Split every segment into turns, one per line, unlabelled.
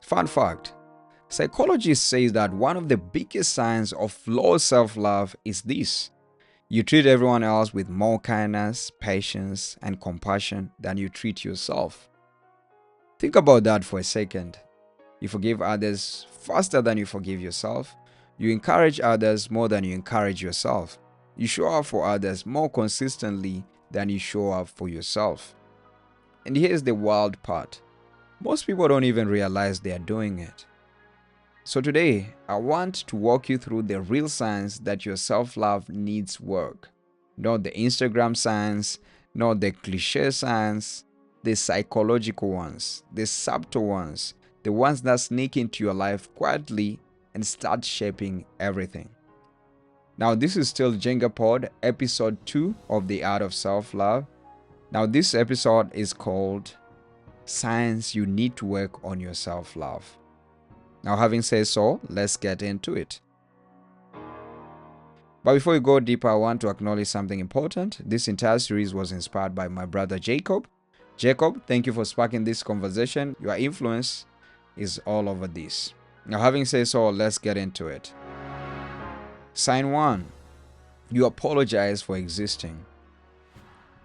Fun fact: psychology says that one of the biggest signs of low self-love is this: you treat everyone else with more kindness, patience, and compassion than you treat yourself. Think about that for a second. You forgive others faster than you forgive yourself. You encourage others more than you encourage yourself. You show up for others more consistently than you show up for yourself. And here's the wild part: most people don't even realize they are doing it. So today, I want to walk you through the real signs that your self-love needs work. Not the Instagram signs, not the cliche signs, the psychological ones, the subtle ones, the ones that sneak into your life quietly and start shaping everything. Now, this is still JengaPod, episode 2 of The Art of Self-Love. Now, this episode is called Signs You Need to Work on Your Self-Love. Now, having said so, let's get into it. But before we go deeper, I want to acknowledge something important. This entire series was inspired by my brother Jacob. Jacob, thank you for sparking this conversation. Your influence is all over this. Now, having said so, let's get into it. Sign 1. You apologize for existing.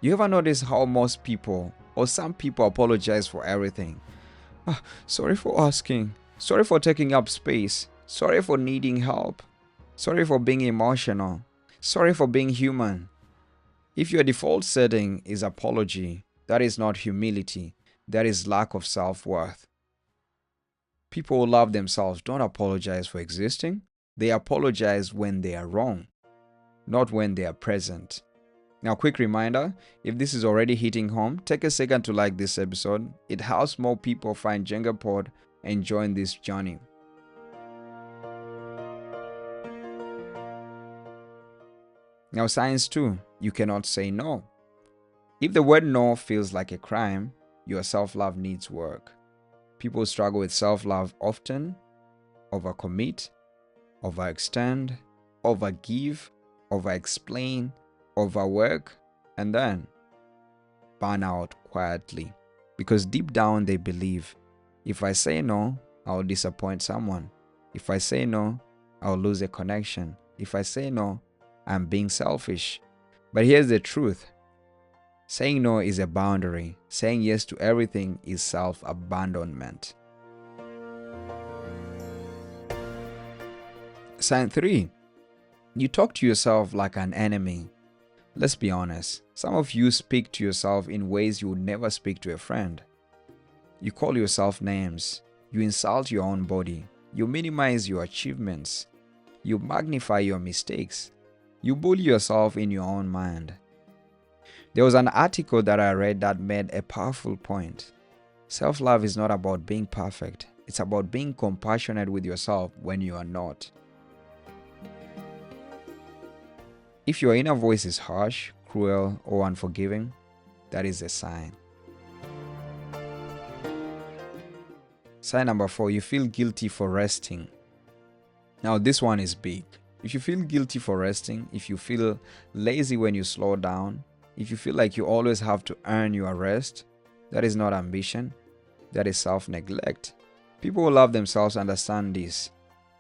You ever notice how most people, or some people, apologize for everything? Sorry for asking. Sorry for taking up space. Sorry for needing help. Sorry for being emotional. Sorry for being human. If your default setting is apology, that is not humility. That is lack of self-worth. People who love themselves don't apologize for existing. They apologize when they are wrong, not when they are present. Now, quick reminder, if this is already hitting home, take a second to like this episode. It helps more people find JengaPod and join this journey. Now, signs 2, you cannot say no. If the word no feels like a crime, your self-love needs work. People struggle with self-love often, overcommit, overextend, overgive, overexplain, overwork, and then burn out quietly. Because deep down they believe, if I say no, I'll disappoint someone. If I say no, I'll lose a connection. If I say no, I'm being selfish. But here's the truth. Saying no is a boundary. Saying yes to everything is self-abandonment. Sign 3. You talk to yourself like an enemy. Let's be honest. Some of you speak to yourself in ways you would never speak to a friend. You call yourself names. You insult your own body. You minimize your achievements. You magnify your mistakes. You bully yourself in your own mind. There was an article that I read that made a powerful point. Self-love is not about being perfect. It's about being compassionate with yourself when you are not. If your inner voice is harsh, cruel, or unforgiving, that is a sign. Sign number 4, you feel guilty for resting. Now, this one is big. If you feel guilty for resting, if you feel lazy when you slow down, if you feel like you always have to earn your rest, that is not ambition, that is self-neglect. People who love themselves understand this.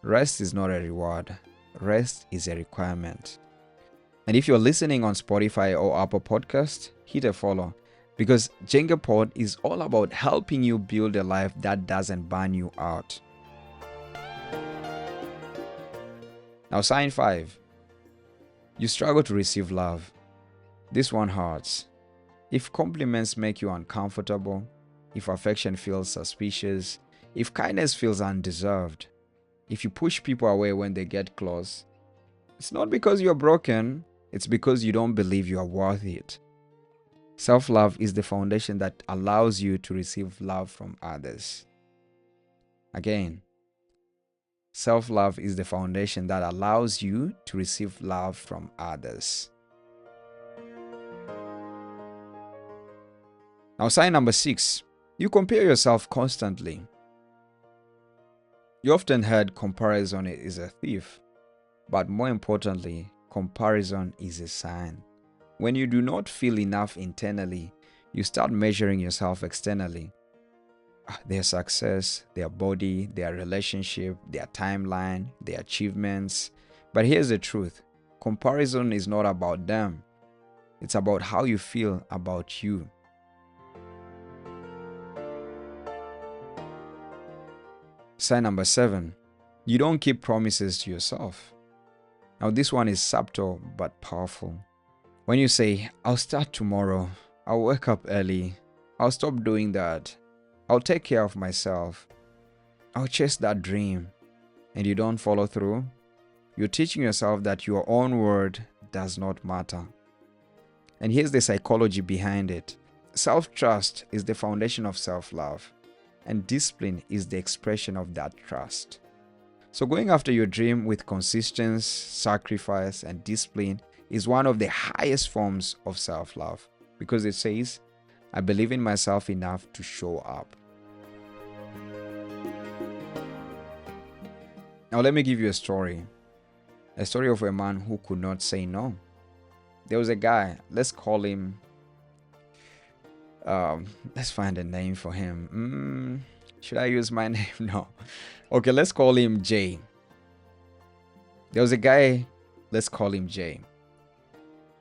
Rest is not a reward. Rest is a requirement. And if you're listening on Spotify or Apple Podcast, hit a follow, because JengaPod is all about helping you build a life that doesn't burn you out. Now, sign 5. You struggle to receive love. This one hurts. If compliments make you uncomfortable, if affection feels suspicious, if kindness feels undeserved, if you push people away when they get close, it's not because you're broken, it's because you don't believe you are worth it. Self-love is the foundation that allows you to receive love from others. Again, self-love is the foundation that allows you to receive love from others. Now, sign number 6, you compare yourself constantly. You often heard comparison is a thief, but more importantly, comparison is a sign. When you do not feel enough internally, you start measuring yourself externally. their success, their body, their relationship, their timeline, their achievements. But here's the truth: comparison is not about them, it's about how you feel about you. Sign number 7: you don't keep promises to yourself. Now, this one is subtle but powerful. When you say, I'll start tomorrow, I'll wake up early, I'll stop doing that, I'll take care of myself, I'll chase that dream, and you don't follow through, you're teaching yourself that your own word does not matter. And here's the psychology behind it. Self-trust is the foundation of self-love, and discipline is the expression of that trust. So going after your dream with consistency, sacrifice, and discipline is one of the highest forms of self-love, because it says, I believe in myself enough to show up. Now let me give you a story of a man who could not say no. There was a guy, let's call him, let's find a name for him. Should I use my name? No. Okay, let's call him Jay. There was a guy, let's call him Jay.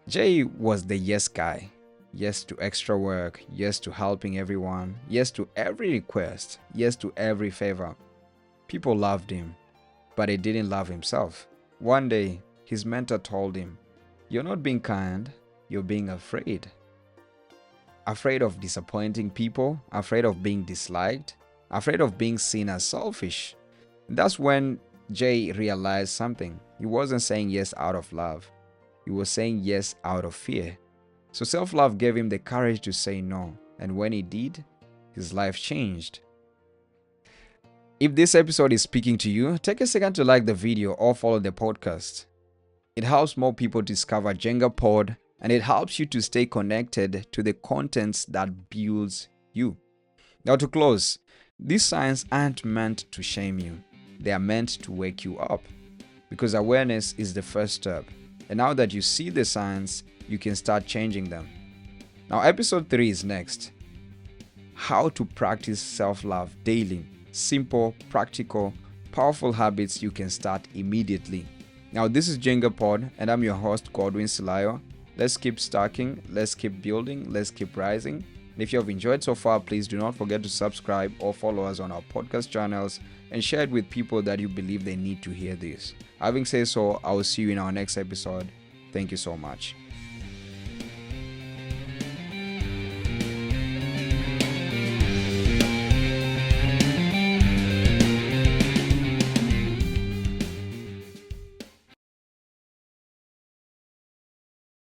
Jay was the yes guy. Yes to extra work, yes to helping everyone, yes to every request, yes to every favor. People loved him, but he didn't love himself. One day, his mentor told him, you're not being kind, you're being afraid. Afraid of disappointing people, afraid of being disliked, afraid of being seen as selfish. That's when Jay realized something. He wasn't saying yes out of love. He was saying yes out of fear. So self-love gave him the courage to say no. And when he did, his life changed. If this episode is speaking to you, take a second to like the video or follow the podcast. It helps more people discover JengaPod, and it helps you to stay connected to the contents that builds you. Now to close, these signs aren't meant to shame you. They are meant to wake you up, because awareness is the first step. And now that you see the signs, you can start changing them. Now episode 3 is next. How to practice self-love daily. Simple, practical, powerful habits you can start immediately. Now this is JengaPod, and I'm your host Godwin Silayo. Let's keep stacking, let's keep building, let's keep rising. And if you have enjoyed so far, please do not forget to subscribe or follow us on our podcast channels and share it with people that you believe they need to hear this. Having said so, I will see you in our next episode. Thank you so much.